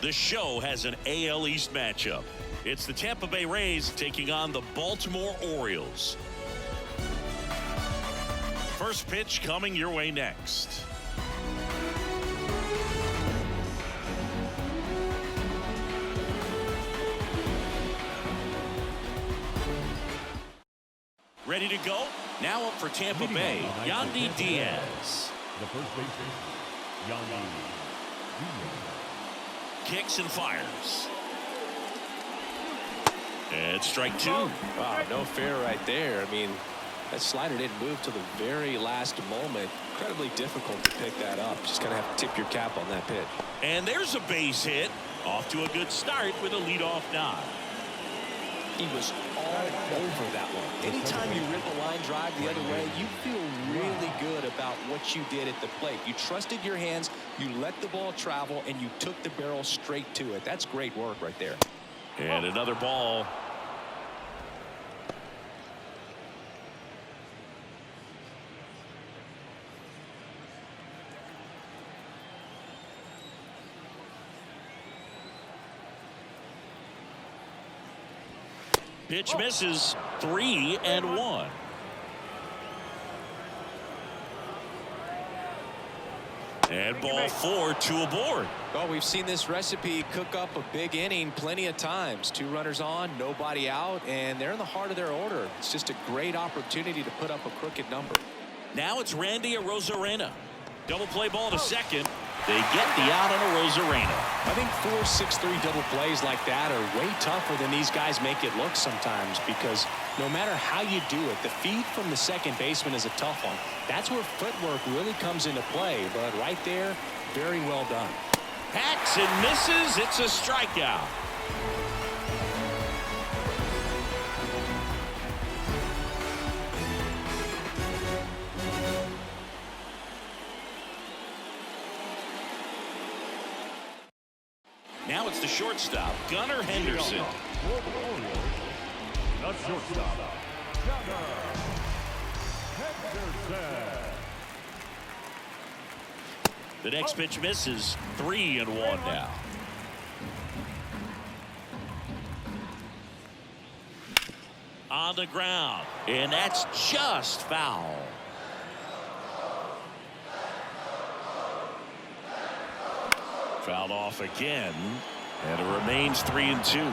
The show has an AL East matchup. It's the Tampa Bay Rays taking on the Baltimore Orioles. First pitch coming your way next. Ready to go? Now up for Tampa Bay, Yandy Diaz. The first baseman, Yandy Diaz. Kicks and fires. And strike two. Wow, no fair right there. I mean, that slider didn't move till the very last moment. Incredibly difficult to pick that up. Just gonna have to tip your cap on that pitch. And there's a base hit. Off to a good start with a leadoff nod. He was all over that one. Anytime you rip a line drive the other way, you feel really good about what you did at the plate. You trusted your hands, you let the ball travel, and you took the barrel straight to it. That's great work right there. And another ball. Pitch misses. 3-1. And ball 4, 2 aboard. Well, we've seen this recipe cook up a big inning plenty of times. 2 runners on, nobody out, and they're in the heart of their order. It's just a great opportunity to put up a crooked number. Now it's Randy Arozarena. Double play ball to second. They get the out on Arozarena. I think 4 6-3 double plays like that are way tougher than these guys make it look sometimes, because no matter how you do it, the feed from the second baseman is a tough one. That's where footwork really comes into play, but right there, very well done. Hacks and misses. It's a strikeout. Now it's the shortstop, Gunnar Henderson. The shortstop, Gunnar Henderson. The next pitch misses. 3-1 now. On the ground, and that's just foul. Fouled off again, and it remains 3-2.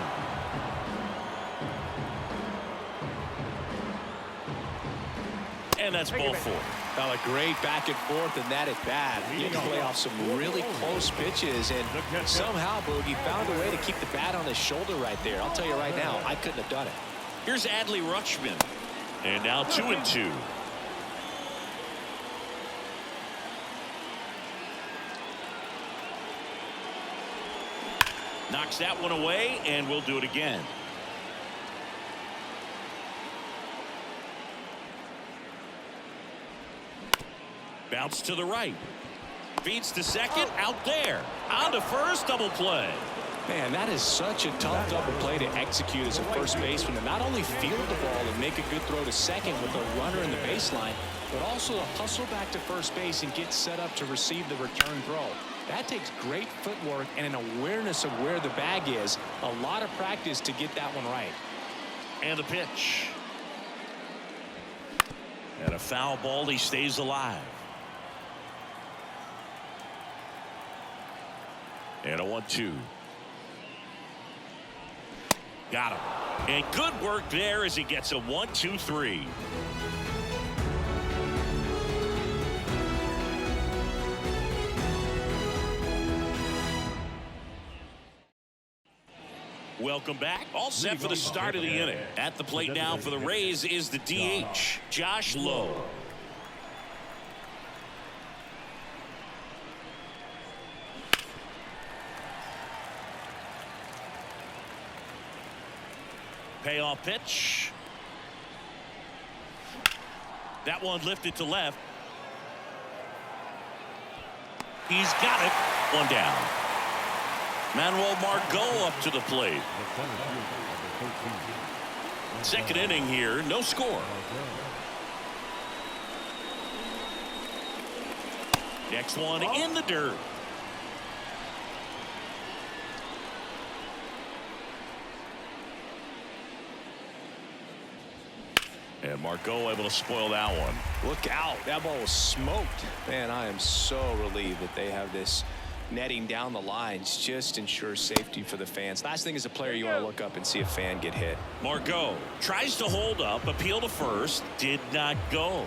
And that's ball 4. Well, a great back and forth, and that at bat. He can play off some really close pitches, and somehow Boogie found a way to keep the bat on his shoulder right there. I'll tell you right now, I couldn't have done it. Here's Adley Rutschman, and now 2-2. Knocks that one away, and we'll do it again. Bounce to the right. Feeds to second. Out there. On to first. Double play. Man, that is such a tough double play to execute as a first baseman, to not only field the ball and make a good throw to second with a runner in the baseline, but also to hustle back to first base and get set up to receive the return throw. That takes great footwork and an awareness of where the bag is. A lot of practice to get that one right. And a pitch. And a foul ball. He stays alive. And a 1-2. Got him. And good work there as he gets a 1-2-3. Welcome back. All set for the start of the inning. At the plate now for the Rays is the DH, Josh Lowe. Payoff pitch. That one lifted to left. He's got it. One down. Manuel Margot up to the plate. Second inning here, no score. Next one in the dirt. And Margot able to spoil that one. Look out. That ball was smoked. Man, I am so relieved that they have this netting down the lines. Just ensures safety for the fans. Last thing as a player, you want to look up and see a fan get hit. Margot tries to hold up, appeal to first, did not go.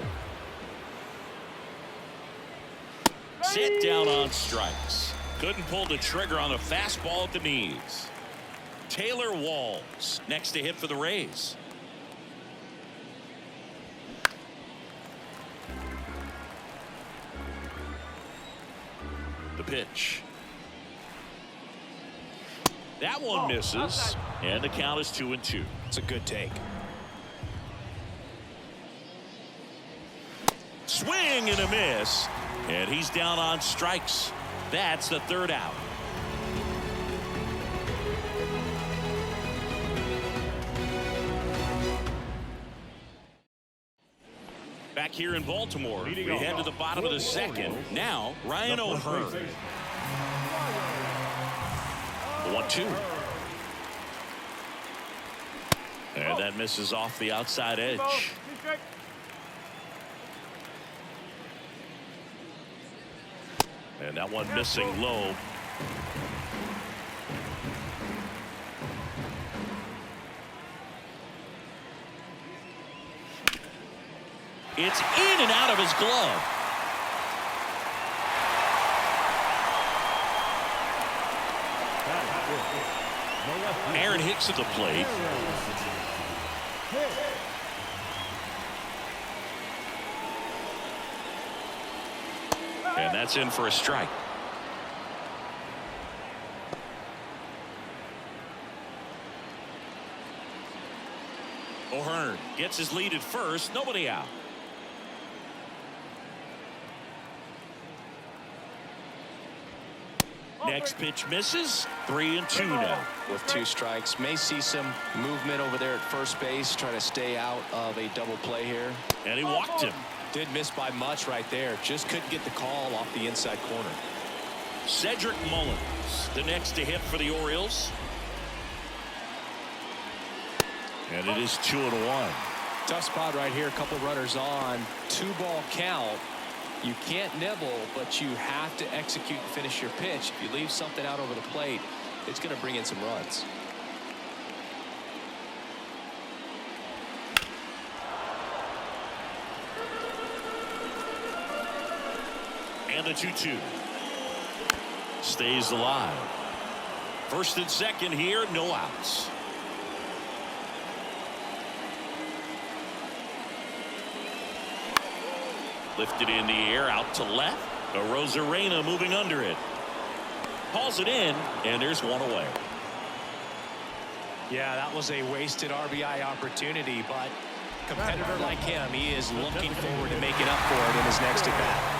Sit down on strikes. Couldn't pull the trigger on a fastball at the knees. Taylor Walls next to hit for the Rays. The pitch. That one misses, and the count is 2-2. It's a good take. Swing and a miss, and he's down on strikes. That's the third out. Back here in Baltimore, we head to the bottom of the second. Now, Ryan O'Hearn. 1-2. And that misses off the outside edge. And that one missing low. It's in and out of his glove. Aaron Hicks at the plate. And that's in for a strike. O'Hearn gets his lead at first. Nobody out. Next pitch misses. 3-2 now. With 2 strikes, may see some movement over there at first base, trying to stay out of a double play here. And he walked him. Did miss by much right there. Just couldn't get the call off the inside corner. Cedric Mullins, the next to hit for the Orioles. And it is 2-1. Tough spot right here. A couple runners on. 2-ball count. You can't nibble, but you have to execute and finish your pitch. If you leave something out over the plate, it's going to bring in some runs. And the 2-2. Stays alive. First and second here, no outs. Lifted in the air, out to left. Rosarena moving under it. Calls it in, and there's one away. Yeah, that was a wasted RBI opportunity, but a competitor like him, he is looking forward to making up for it in his next at-bat.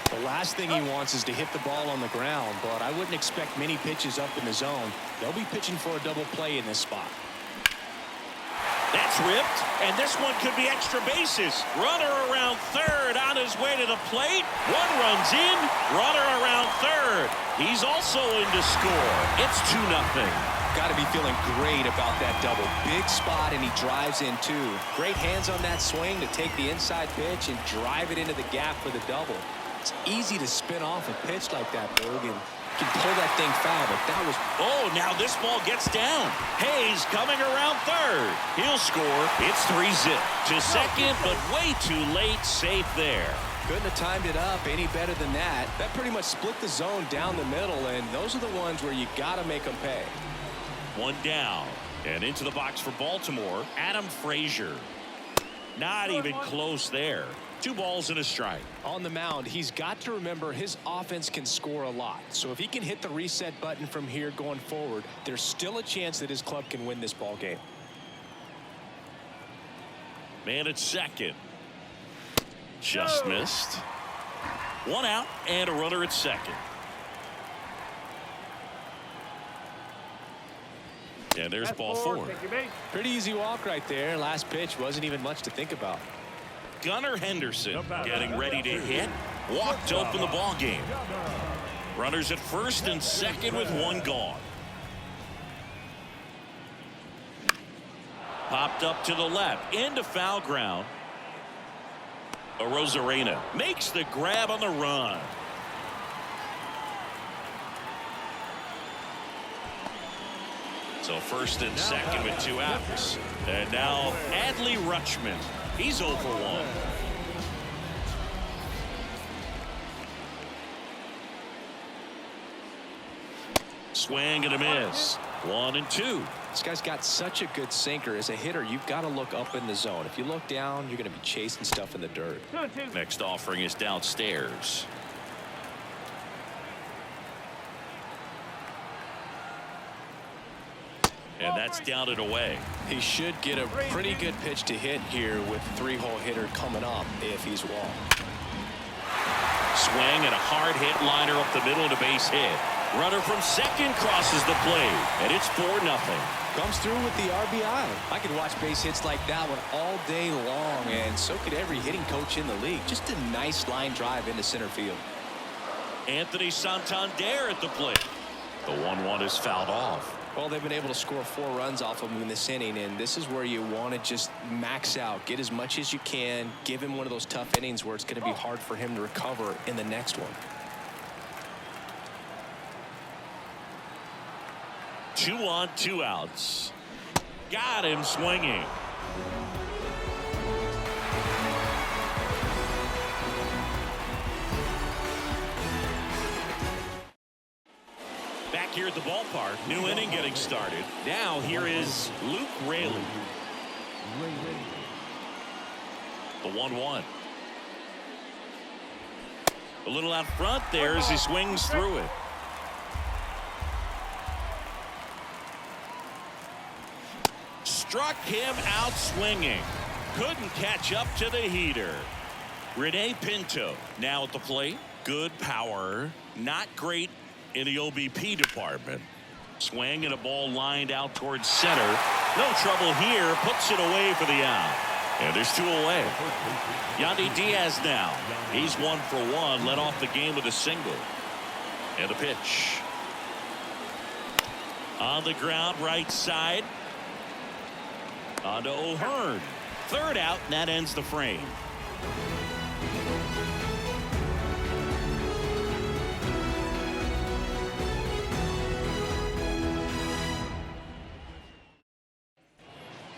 The last thing he wants is to hit the ball on the ground, but I wouldn't expect many pitches up in the zone. They'll be pitching for a double play in this spot. That's ripped, and this one could be extra bases. Runner around third on his way to the plate. One runs in, runner around third. He's also in to score. It's 2-0. Got to be feeling great about that double. Big spot, and he drives in too. Great hands on that swing to take the inside pitch and drive it into the gap for the double. It's easy to spin off a pitch like that, Berg, and can pull that thing foul, but that was... Oh, now this ball gets down. Hayes coming around third. He'll score. It's 3-0 to second, but way too late. Safe there. Couldn't have timed it up any better than that. That pretty much split the zone down the middle, and those are the ones where you got to make them pay. One down, and into the box for Baltimore, Adam Frazier. Not even close there. 2 balls and a strike. On the mound, he's got to remember his offense can score a lot. So if he can hit the reset button from here going forward, there's still a chance that his club can win this ball game. Man at second. Just missed. 1 out and a runner at second. And there's ball 4. Pretty easy walk right there. Last pitch wasn't even much to think about. Gunnar Henderson getting ready to hit. Walked to open the ball game. Runners at first and second with 1 gone. Popped up to the left into foul ground. Rosarena makes the grab on the run. So first and second with 2 outs. And now Adley Rutschman. He's 0 for 1. Swing and a miss. 1 and 2. This guy's got such a good sinker. As a hitter, you've got to look up in the zone. If you look down, you're going to be chasing stuff in the dirt. Next offering is downstairs. And that's down and away. He should get a pretty good pitch to hit here with the 3-hole hitter coming up if he's walked. Swing and a hard hit liner up the middle and a base hit. Runner from second crosses the plate, and it's 4-0. Comes through with the RBI. I could watch base hits like that one all day long, and so could every hitting coach in the league. Just a nice line drive into center field. Anthony Santander at the plate. The 1-1 is fouled off. Well, they've been able to score 4 runs off of him in this inning, and this is where you want to just max out, get as much as you can, give him one of those tough innings where it's going to be hard for him to recover in the next one. 2 on, 2 outs. Got him swinging. Back here at the ballpark, new inning getting started. Now here is Luke Raley. The 1-1. A little out front there as he swings through it. Struck him out swinging. Couldn't catch up to the heater. Rene Pinto now at the plate. Good power. Not great in the OBP department. Swing and a ball lined out towards center. No trouble here. Puts it away for the out. And there's 2 away. Yandy Diaz now. He's 1 for 1. Led off the game with a single. And a pitch. On the ground, right side. On to O'Hearn. 3rd out, and that ends the frame.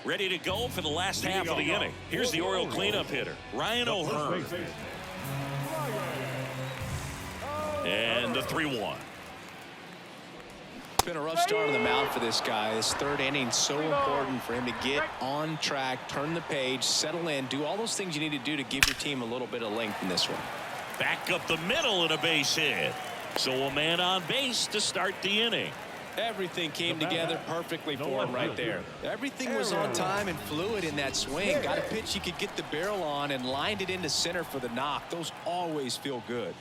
Ready to go for the last half of the inning. Here's the Oriole cleanup hitter, Ryan O'Hearn. And the 3-1. It's been a rough start on the mound for this guy. His 3rd inning so important for him to get on track, turn the page, settle in, do all those things you need to do to give your team a little bit of length in this one. Back up the middle and a base hit. So a man on base to start the inning. Everything came together perfectly for him right there. Everything was on time and fluid in that swing. Got a pitch he could get the barrel on and lined it into center for the knock. Those always feel good.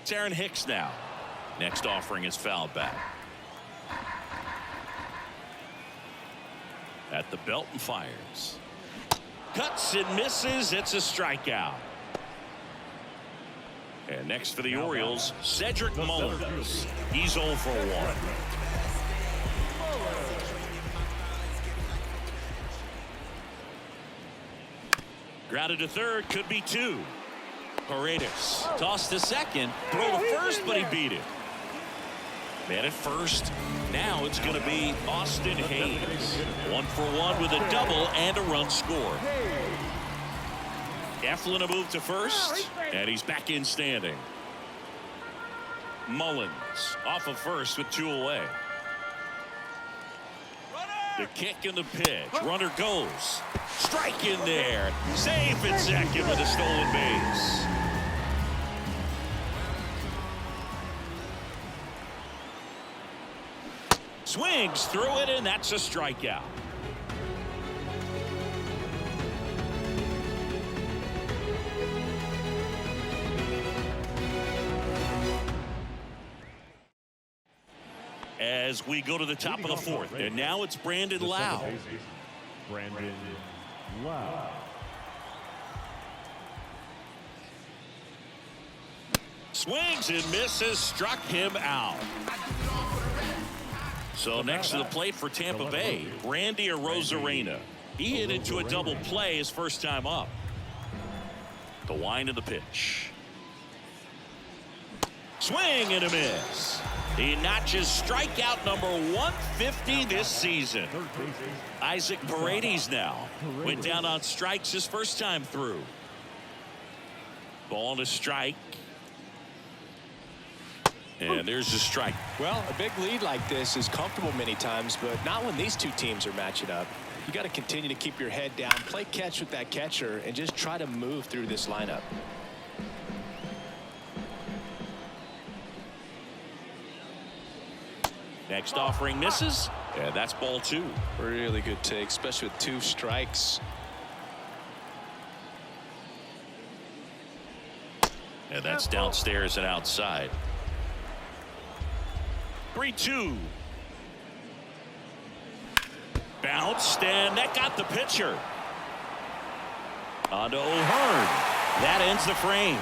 It's Aaron Hicks now. Next offering is fouled back. At the belt and fires. Cuts and misses. It's a strikeout. And next for the Orioles, Cedric Mullins. He's 0 for 1. Grounded to third, could be 2. Paredes tossed to second, throw to first, but he beat it. Man at first. Now it's going to be Austin Hayes. 1 for 1 with a double and a run scored. Eflin a move to first, and he's back in standing. Mullins off of first with 2 away. The kick and the pitch. Runner goes. Strike in there. Safe at second with a stolen base. Swings through it, and that's a strikeout. As we go to the top of the 4th, and now it's Brandon Lau. Brandon Lau. Swings and misses, struck him out. So next to the plate for Tampa Bay, Randy Arozarena. He hit into a double play his first time up. The wind of the pitch. Swing and a miss. He notches strikeout number 150 this season. Isaac Paredes now went down on strikes his first time through. Ball and a strike. And there's a strike. Well, a big lead like this is comfortable many times, but not when these two teams are matching up. You got to continue to keep your head down, play catch with that catcher, and just try to move through this lineup. Next offering misses. Yeah, that's ball 2. Really good take, especially with 2 strikes. And that's downstairs and outside. 3-2. Bounced, and that got the pitcher. On to O'Hearn. That ends the frame.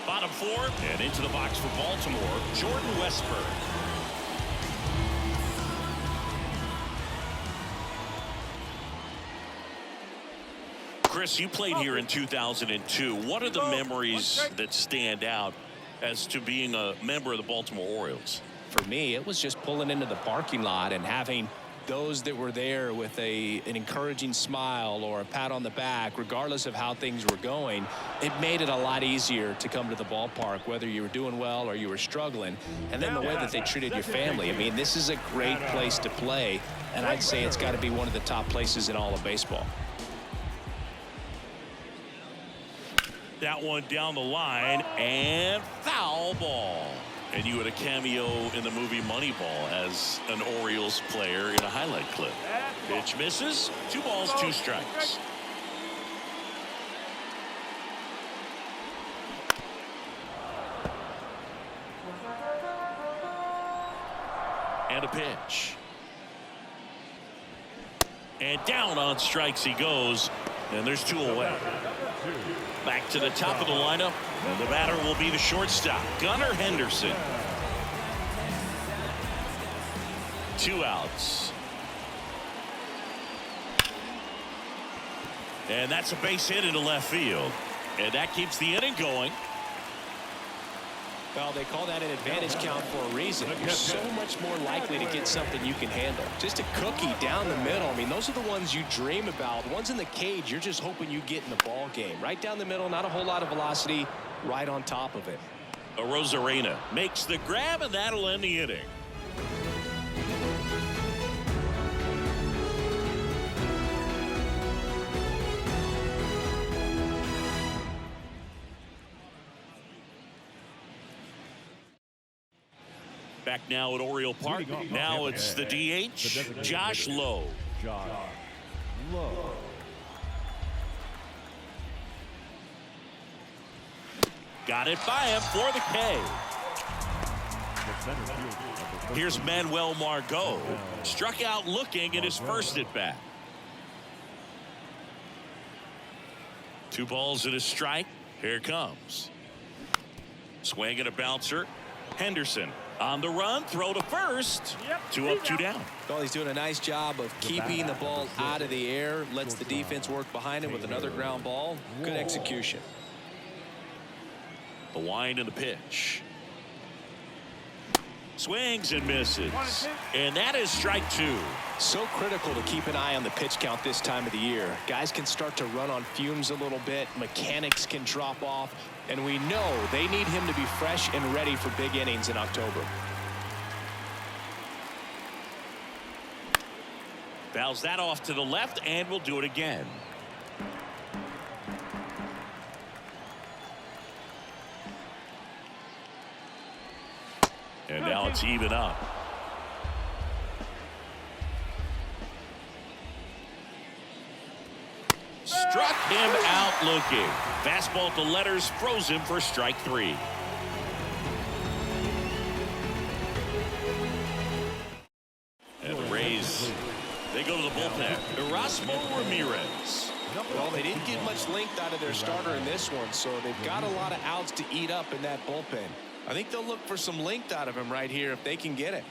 Bottom 4, and into the box for Baltimore, Jordan Westburg. Chris, you played here in 2002. What are the memories that stand out as to being a member of the Baltimore Orioles? For me, it was just pulling into the parking lot and having those that were there with an encouraging smile or a pat on the back, regardless of how things were going. It made it a lot easier to come to the ballpark, whether you were doing well or you were struggling. And then the way that they treated your family. I mean, this is a great place to play, and I'd say it's got to be one of the top places in all of baseball. That one down the line, and foul ball. And you had a cameo in the movie Moneyball as an Orioles player in a highlight clip. Pitch misses. 2 balls, 2 strikes. And a pitch. And down on strikes he goes. And there's 2 away. Back to the top of the lineup, and the batter will be the shortstop, Gunnar Henderson. 2 outs. And that's a base hit into left field. And that keeps the inning going. Well, they call that an advantage count for a reason. You're so much more likely to get something you can handle. Just a cookie down the middle. I mean, those are the ones you dream about. The ones in the cage, you're just hoping you get in the ball game. Right down the middle, not a whole lot of velocity, right on top of it. Rosarena makes the grab, and that'll end the inning. Back now at Oriole Park. Now it's the DH, Josh Lowe. Got it by him for the K. Here's Manuel Margot. Struck out looking in his first at bat. 2 balls and a strike. Here it comes. Swing and a bouncer. Henderson on the run, throw to first. 2 up, 2 down. Well, he's doing a nice job of keeping the ball out of the air, lets the defense work behind him with another ground ball. Good execution. The wind and the pitch. Swings and misses. And that is strike 2. So critical to keep an eye on the pitch count this time of the year. Guys can start to run on fumes a little bit. Mechanics can drop off. And we know they need him to be fresh and ready for big innings in October. Fouls that off to the left, and we'll do it again. And now it's even up. Struck him out looking. Fastball to letters, froze him for strike 3. And the Rays, they go to the bullpen. Erasmo Ramirez. Well, they didn't get much length out of their starter in this one, so they've got a lot of outs to eat up in that bullpen. I think they'll look for some length out of him right here if they can get it.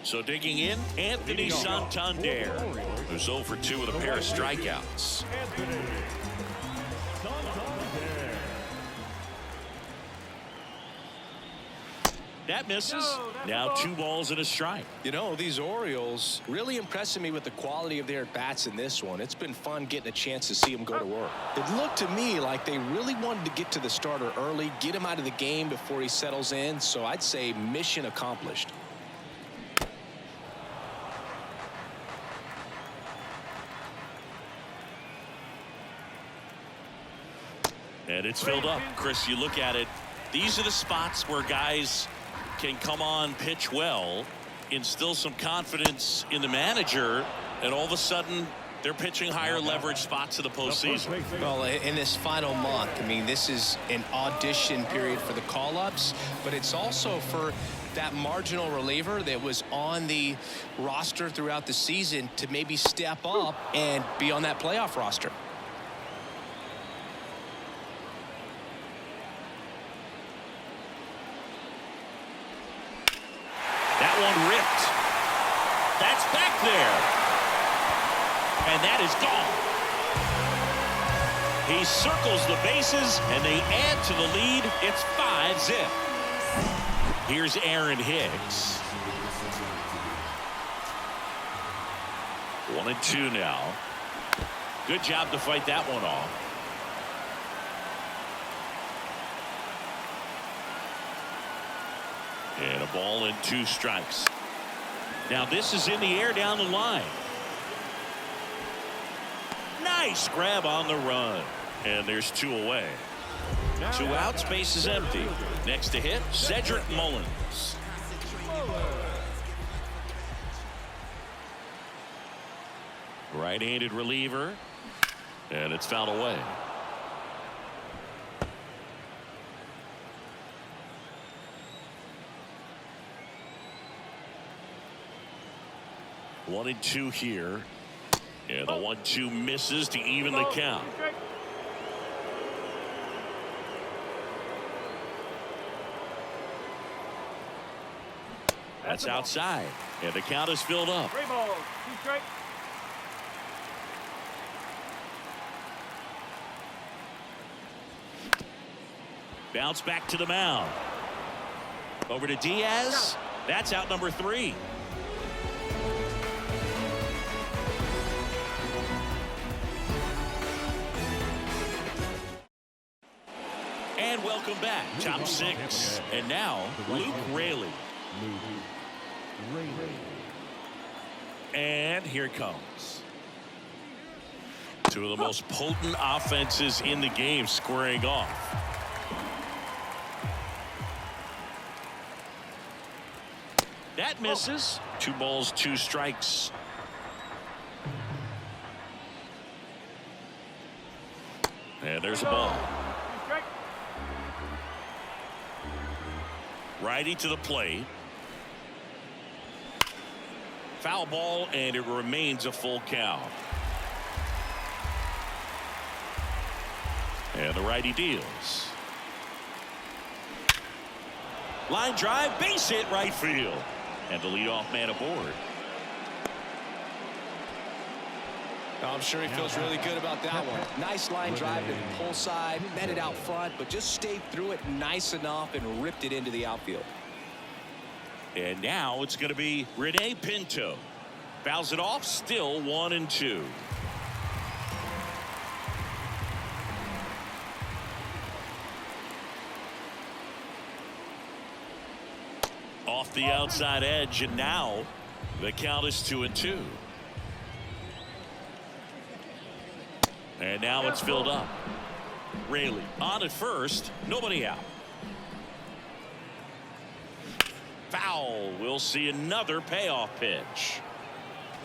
So digging in, Anthony Santander, who's 0 for 2 with a pair of strikeouts. That misses. Now 2 balls and a strike. You know, these Orioles really impressing me with the quality of their bats in this one. It's been fun getting a chance to see them go to work. It looked to me like they really wanted to get to the starter early, get him out of the game before he settles in. So I'd say mission accomplished. And it's filled up. Chris, you look at it. These are the spots where guys can come on, pitch well, instill some confidence in the manager, and all of a sudden they're pitching higher leverage spots of the postseason. Well, in this final month, I mean, this is an audition period for the call-ups, but it's also for that marginal reliever that was on the roster throughout the season to maybe step up and be on that playoff roster. That one ripped. That's back there. And that is gone. He circles the bases, and they add to the lead. It's 5-zip. Here's Aaron Hicks. 1-2 now. Good job to fight that one off. And a ball and 2 strikes. Now this is in the air down the line. Nice grab on the run. And there's 2 away. 2 outs, base is empty. Next to hit, Cedric Mullins. Right-handed reliever. And it's fouled away. 1-2 here. And the 1-2 misses to even the count. That's outside. And the count is filled up. 3 balls, 2 strikes. Bounce back to the mound. Over to Diaz. That's out number 3. And welcome back. Top 6. And now Luke Raley. And here it comes. 2 of the most potent offenses in the game squaring off. That misses. 2 balls, 2 strikes. And there's a ball. Righty to the plate. Foul ball, and it remains a full count. And the righty deals. Line drive, base hit, right field. And the leadoff man aboard. I'm sure he feels really good about that one. Nice line drive to the pull side, met it out front, but just stayed through it nice enough and ripped it into the outfield. And now it's going to be Rene Pinto. Fouls it off, still 1-2. Off the outside edge, and now the count is 2-2. And now it's filled up. Raley on at first, nobody out. Foul. We'll see another payoff pitch.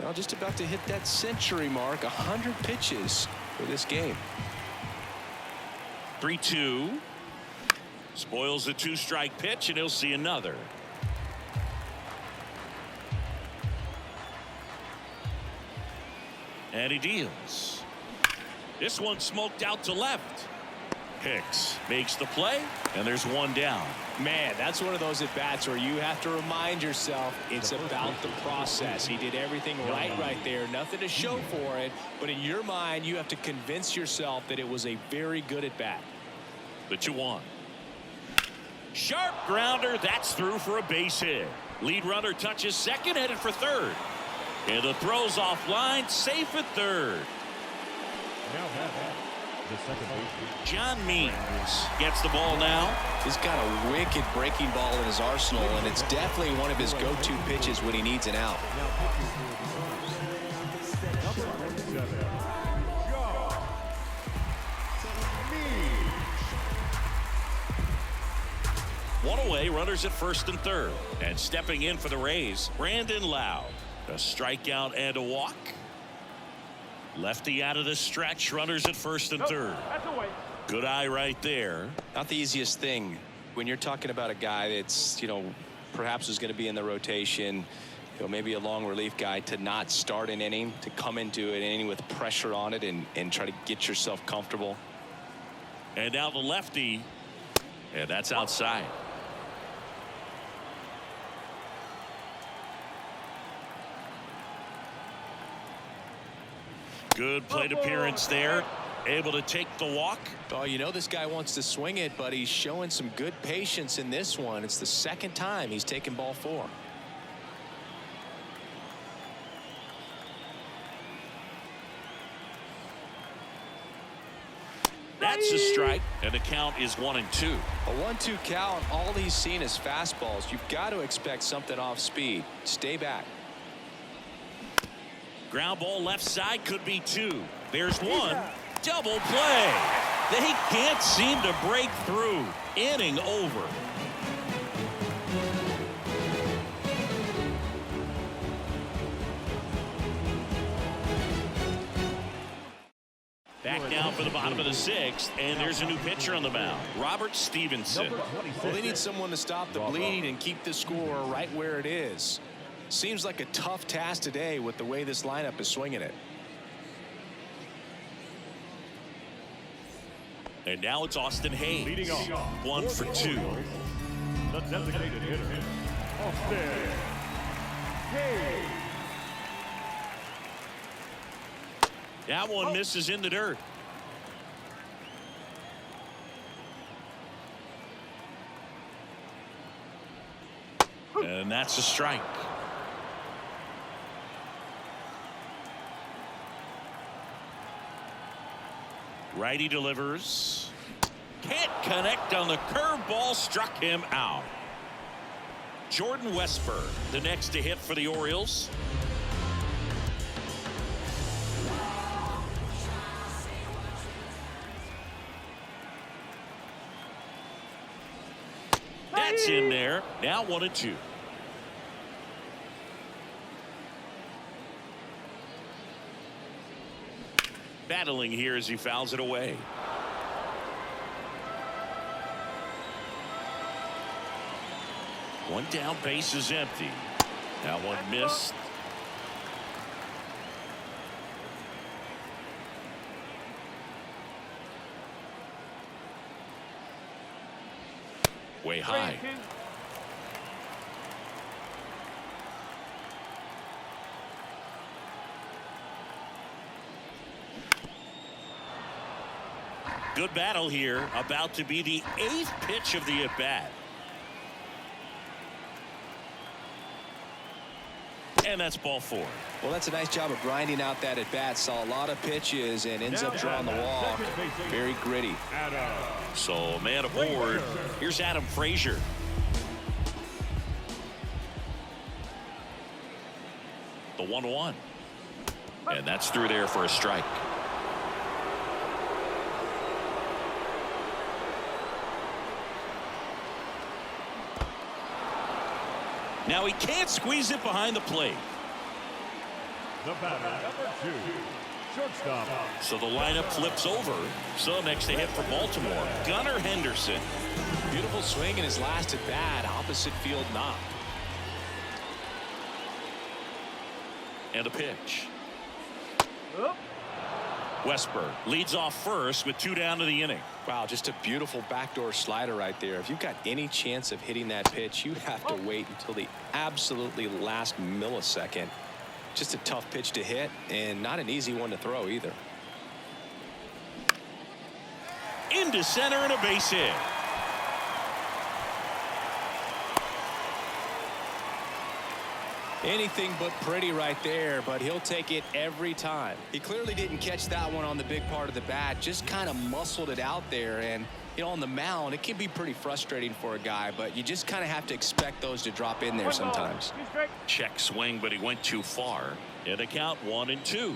Now just about to hit that century mark, 100 pitches for this game. 3-2. Spoils the 2-strike pitch, and he'll see another. And he deals. This one smoked out to left. Hicks makes the play, and there's one down. Man, that's one of those at-bats where you have to remind yourself it's about the process. He did everything right there. Nothing to show for it, but in your mind, you have to convince yourself that it was a very good at-bat. The 2-1. Sharp grounder. That's through for a base hit. Lead runner touches second, headed for third. And the throw's offline, safe at third. The second baseman. John Means gets the ball now. He's got a wicked breaking ball in his arsenal, and it's definitely one of his go-to pitches when he needs an out. One away, runners at first and third. And stepping in for the Rays, Brandon Lowe. A strikeout and a walk. Lefty out of the stretch, runners at first and third. Good eye right there. Not the easiest thing when you're talking about a guy that's, perhaps is going to be in the rotation, maybe a long relief guy, to not start an inning, to come into an inning with pressure on it and try to get yourself comfortable. And now the lefty, and that's outside. Good plate appearance there. Able to take the walk. Oh, this guy wants to swing it, but he's showing some good patience in this one. It's the second time he's taken ball 4. That's a strike, and the count is 1-2. A 1-2 count. All he's seen is fastballs. You've got to expect something off speed. Stay back. Ground ball left side, could be 2. There's 1. Double play. They can't seem to break through. Inning over. Back now for the bottom of the 6th, and there's a new pitcher on the mound, Robert Stevenson. Well, they need someone to stop the bleeding and keep the score right where it is. Seems like a tough task today with the way this lineup is swinging it. And now it's Austin Hayes. Leading off. 1 for 2. The designated hitter, Austin Hayes. That one misses in the dirt. And that's a strike. Righty delivers. Can't connect on the curveball, struck him out. Jordan Westburg, the next to hit for the Orioles. That's in there. Now 1-2. Battling here as he fouls it away. One down, base is empty. That one missed. Way high. Good battle here. About to be the 8th pitch of the at-bat. And that's ball 4. Well, that's a nice job of grinding out that at-bat. Saw a lot of pitches and ends up drawing the walk. Very gritty. So, man aboard. Here's Adam Frazier. The 1-1. And that's through there for a strike. Now he can't squeeze it behind the plate. The batter, number 2, shortstop. So the lineup flips over. So next to hit for Baltimore, Gunnar Henderson. Beautiful swing in his last at bat. Opposite field knock. And a pitch. Westburg leads off first with 2 down to the inning. Wow, just a beautiful backdoor slider right there. If you've got any chance of hitting that pitch, you have to wait until the absolutely last millisecond. Just a tough pitch to hit and not an easy one to throw either. Into center and a base hit. Anything but pretty right there, but he'll take it every time. He clearly didn't catch that one on the big part of the bat, just kind of muscled it out there. And, you know, on the mound, it can be pretty frustrating for a guy, but you just kind of have to expect those to drop in there sometimes. Check swing, but he went too far. In a count 1-2.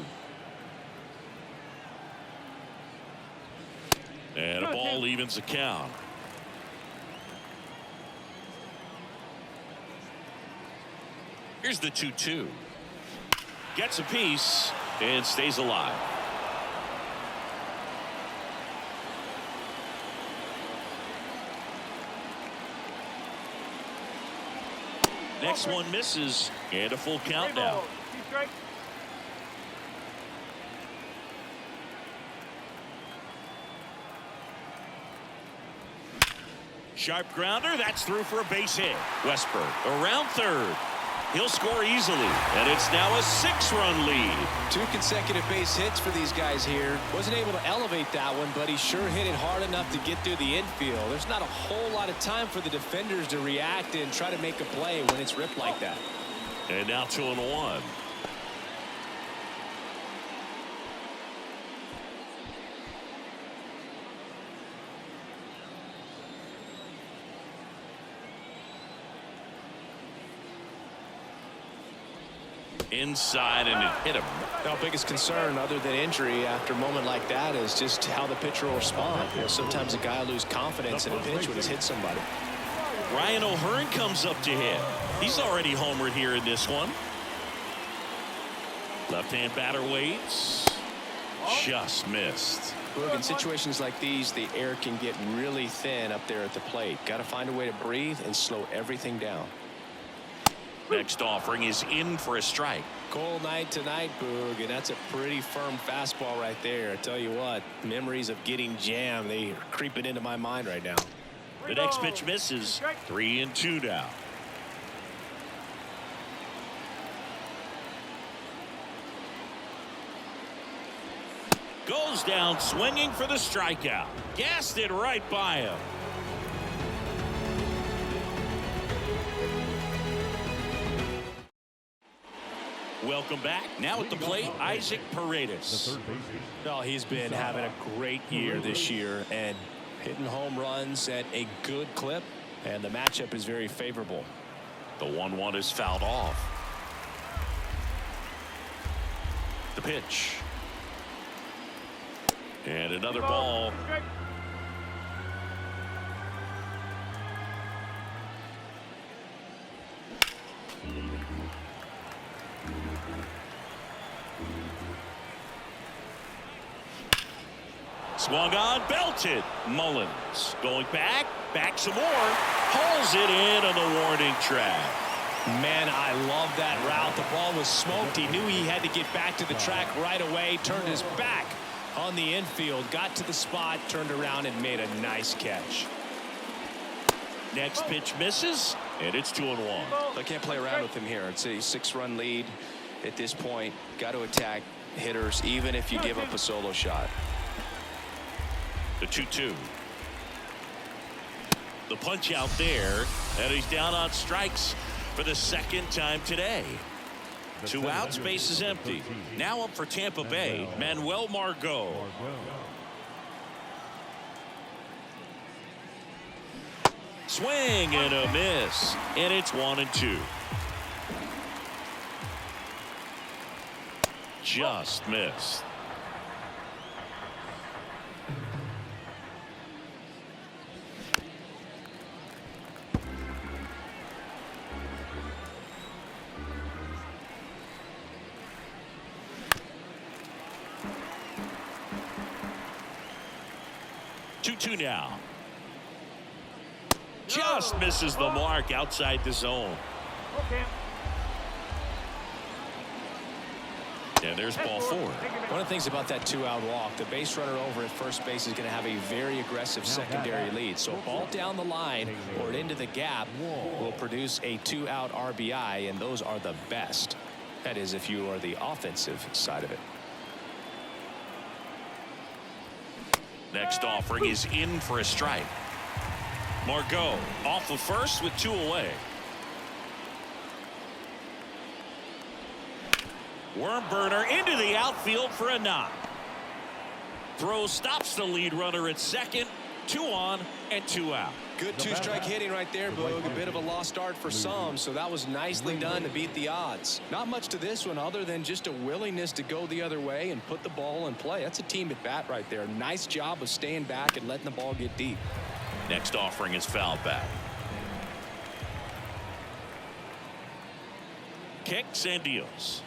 And a ball evens the count. Here's the 2-2. Gets a piece and stays alive. Next one misses and a full count now. Sharp grounder. That's through for a base hit. Westburg around third. He'll score easily, and it's now a 6-run lead. 2 consecutive base hits for these guys here. Wasn't able to elevate that one, but he sure hit it hard enough to get through the infield. There's not a whole lot of time for the defenders to react and try to make a play when it's ripped like that. And now 2-1. Inside, and it hit him. Now, biggest concern other than injury after a moment like that is just how the pitcher will respond. You know, sometimes a guy will lose confidence in a pitch when he's hit somebody. Ryan O'Hearn comes up to hit. He's already homered here in this one. Left-hand batter waits. Just missed. Look, in situations like these, the air can get really thin up there at the plate. Got to find a way to breathe and slow everything down. Next offering is in for a strike. Cold night tonight, Boog, and that's a pretty firm fastball right there. I tell you what, memories of getting jammed, they are creeping into my mind right now. The next pitch misses. 3-2 now. Goes down swinging for the strikeout. Gassed it right by him. Welcome back. Now at the plate, Isaac Paredes. No, he's been having a great year this year and hitting home runs at a good clip, and the matchup is very favorable. The 1-1 is fouled off. The pitch. And another ball. Swung on, belted. Mullins going back some more. Hauls it in on the warning track. Man, I love that route. The ball was smoked. He knew he had to get back to the track right away. Turned his back on the infield. Got to the spot, turned around, and made a nice catch. Next pitch misses, and it's 2-1. I can't play around with him here. It's a 6-run lead at this point. Got to attack hitters, even if you give up a solo shot. The 2-2. The punch out there, and he's down on strikes for the second time today. 2 outs, base is empty. Now up for Tampa Bay, Manuel Margot. Swing and a miss, and it's 1-2. Just missed. Two now. Just misses the mark outside the zone. And there's ball 4. One of the things about that 2-out walk, the base runner over at first base is going to have a very aggressive secondary lead. So a ball down the line or into the gap will produce a 2-out RBI, and those are the best. That is, if you are the offensive side of it. Next offering is in for a strike. Margot off the first with 2 away. Worm burner into the outfield for a knock. Throw stops the lead runner at second. 2 on and 2 out. Good 2-strike hitting right there, Boog. A bit of a lost start for some, so that was nicely done to beat the odds. Not much to this one other than just a willingness to go the other way and put the ball in play. That's a team at bat right there. Nice job of staying back and letting the ball get deep. Next offering is fouled back. Kicks and deals.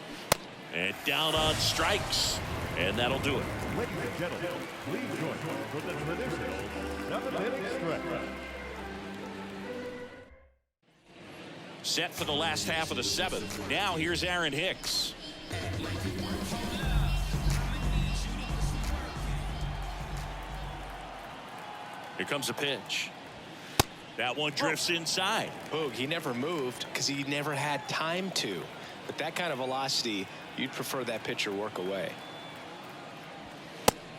And down on strikes. And that'll do it. Ladies and gentlemen, please join us for the traditional 7-inning stretch. Set for the last half of the 7th. Now here's Aaron Hicks. Here comes a pitch. That one drifts inside. Boog, he never moved because he never had time to. But that kind of velocity, you'd prefer that pitcher work away.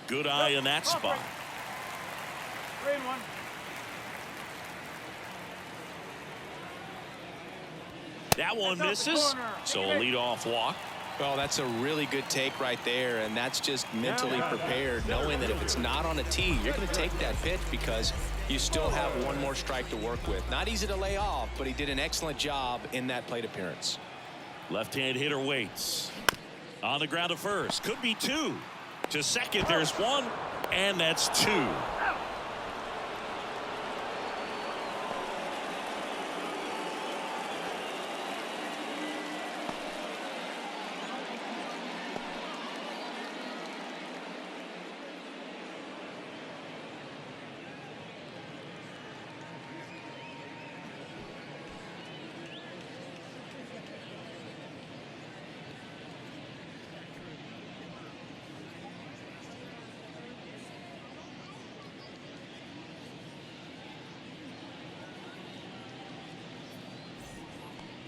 Good eye in that spot. That one misses. So a leadoff walk. Well, that's a really good take right there, and that's just mentally prepared, knowing that if it's not on a tee, you're going to take that pitch because you still have one more strike to work with. Not easy to lay off, but he did an excellent job in that plate appearance. Left-hand hitter waits. On the ground to first. Could be 2. To second, there's 1, and that's 2.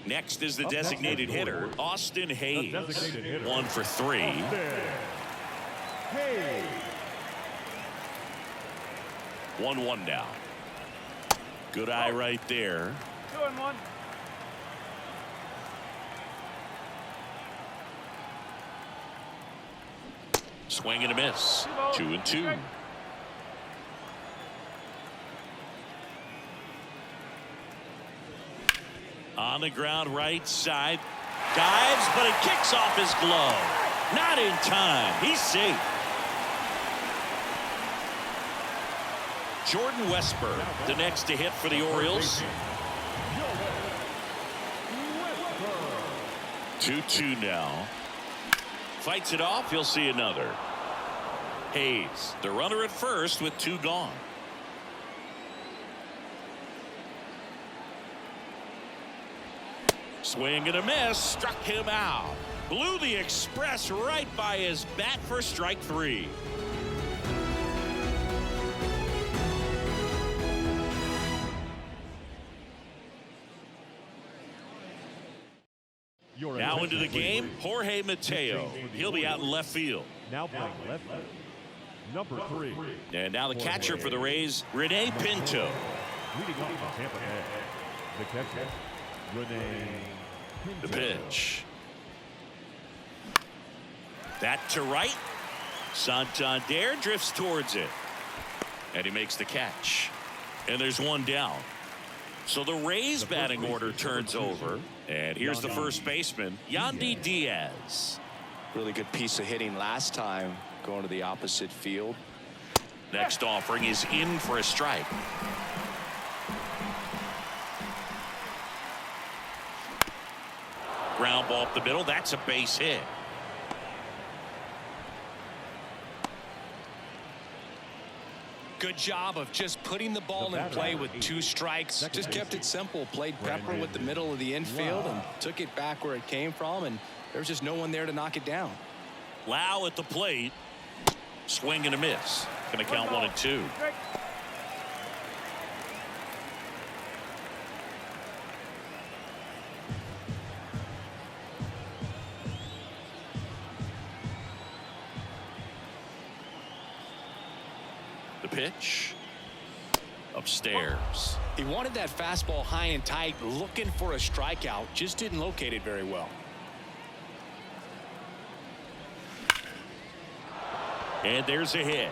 Next is the designated hitter, Austin Hayes. 1 for 3. Hey. 1-1 now. Good eye right there. 2-1. Swing and a miss. 2-2. On the ground right side. Dives, but it kicks off his glove. Not in time. He's safe. Jordan Westburg, the next to hit for the Orioles. 2-2 now. Fights it off. He'll see another. Hayes, the runner at first with 2 gone. Swing and a miss. Struck him out. Blew the express right by his bat for strike 3. Now into the game, Jorge Mateo. He'll be out in left field. Now playing left field, number 3. And now the catcher for the Rays, Rene Pinto. Leading off for Tampa Bay, the catcher, Rene Pinto. The pitch. That to right. Santander drifts towards it. And he makes the catch. And there's 1 down. So the Rays batting order turns over. And here's the first baseman, Yandy Diaz. Really good piece of hitting last time, going to the opposite field. Next offering is in for a strike. Ground ball up the middle. That's a base hit. Good job of just putting the ball in play with 2 strikes. Just kept it simple. Played pepper with the middle of the infield and took it back where it came from, and there's just no one there to knock it down. Lau at the plate. Swing and a miss. Going to count 1-2. The pitch. Upstairs. He wanted that fastball high and tight, looking for a strikeout. Just didn't locate it very well. And there's a hit.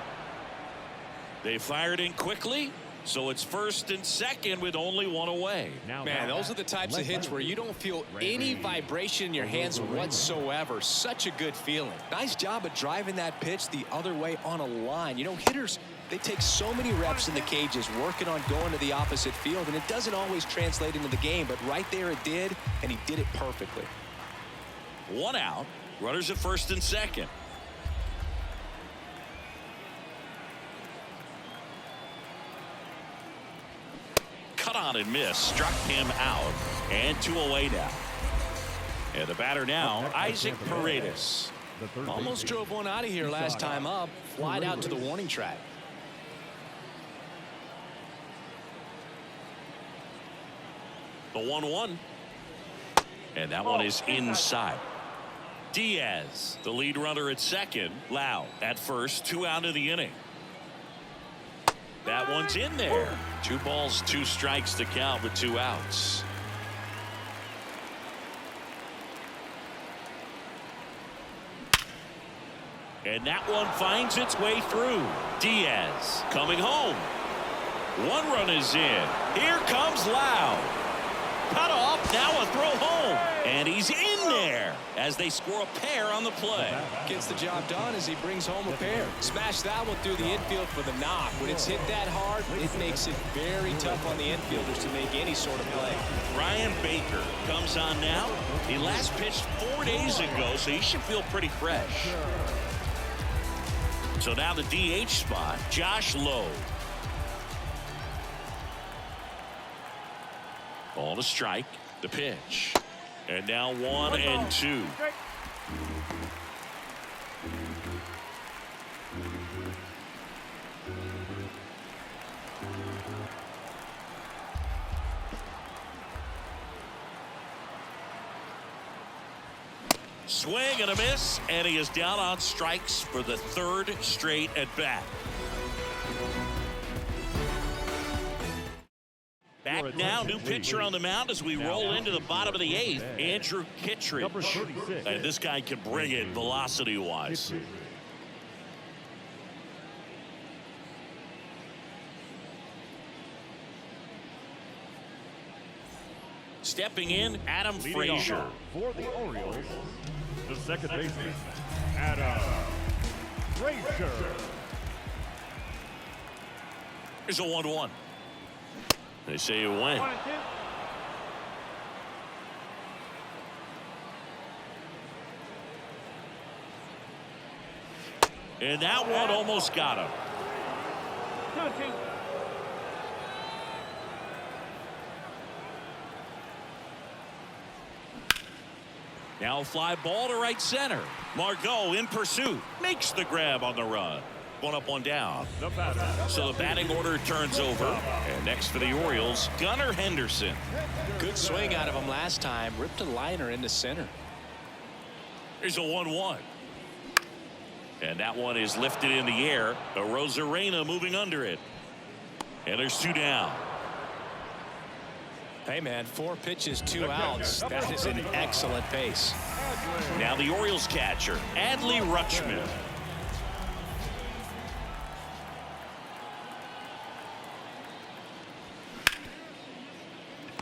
They fired in quickly, so it's first and second with only one away. Man, those are the types of hits where you don't feel any vibration in your hands whatsoever. Such a good feeling. Nice job of driving that pitch the other way on a line. You know, hitters, they take so many reps in the cages working on going to the opposite field, and it doesn't always translate into the game, but right there it did, and he did it perfectly. One out. Runners at first and second. Cut on and miss. Struck him out. And 2 away now. And the batter now, Isaac Paredes. Almost drove one out of here last time up. Flied out to the warning track. The 1-1. And that one is inside. Diaz, the lead runner at second. Lau at first. 2 out of the inning. That one's in there. 2 balls, 2 strikes to count with 2 outs. And that one finds its way through. Diaz coming home. 1 run is in. Here comes Lau. Cut off, now a throw home. And he's in there as they score a pair on the play. Gets the job done as he brings home a pair. Smash that one through the infield for the knock. When it's hit that hard, it makes it very tough on the infielders to make any sort of play. Ryan Baker comes on now. He last pitched 4 days ago, so he should feel pretty fresh. So now the DH spot, Josh Lowe. Ball to strike. The pitch. And now 1-2. Swing and a miss, and he is down on strikes for the 3rd straight at bat. Back now, new pitcher on the mound as we roll into the bottom of the 8th, Andrew Kittredge. And this guy can bring it velocity-wise. Stepping in, Adam Frazier. For the Orioles, the second baseman, Adam Frazier. Here's a 1-1. They say you win. And that one almost got him. Now fly ball to right center. Margot in pursuit. Makes the grab on the run. 1 up, 1 down. So the batting order turns over. And next for the Orioles, Gunnar Henderson. Good swing out of him last time. Ripped a liner into center. Here's a 1-1. And that one is lifted in the air. A Rosarena moving under it. And there's 2 down. Hey, man, 4 pitches, 2 outs. That is an excellent pace. Now the Orioles catcher, Adley Rutschman.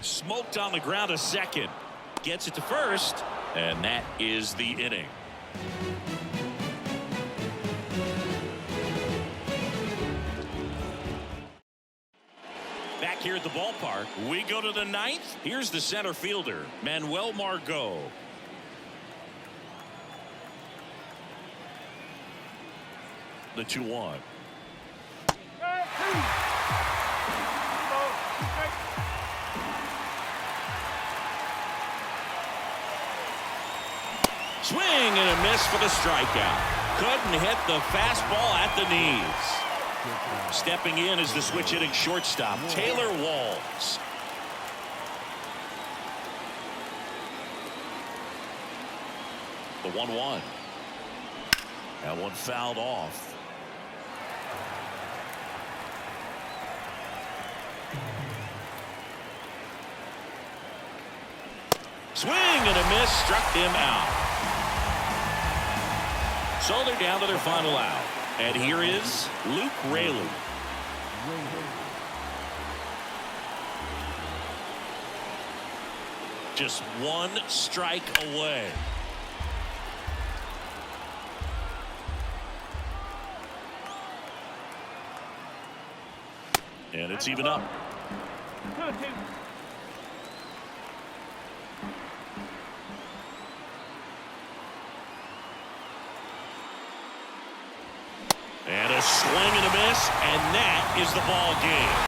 Smoked on the ground to second. Gets it to first. And that is the inning. Back here at the ballpark, we go to the 9th. Here's the center fielder, Manuel Margot. The 2-1. Swing and a miss for the strikeout. Couldn't hit the fastball at the knees. Stepping in is the switch hitting shortstop, Taylor Walls. The 1-1. That one fouled off. Swing and a miss, struck him out. So they're down to their final out. And here is Luke Raley. Just one strike away. And it's even up. And a swing and a miss, and that is the ball game.